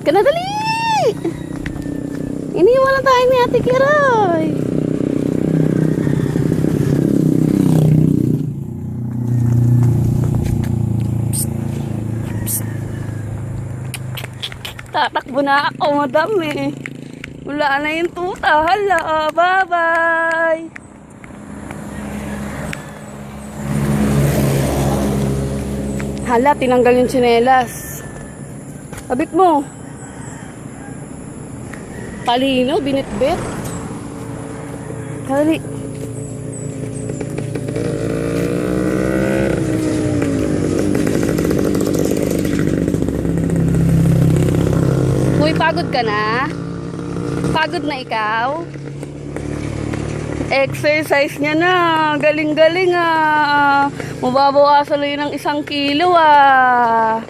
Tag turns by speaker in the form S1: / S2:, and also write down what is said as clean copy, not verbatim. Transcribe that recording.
S1: ka na, dali! Iniwan na tayo ni Ate Kiray. Tatakbo na ako, madam eh. Wala na yung tuta. Hala, bye-bye. Hala, tinanggal yung tsinelas. Sabit mo. Talino, binitbit. Dali. Uy, pagod ka na? Pagod na ikaw? Exercise niya na. Galing-galing ah. Mababawasan lang yun ng 1 kilo ah.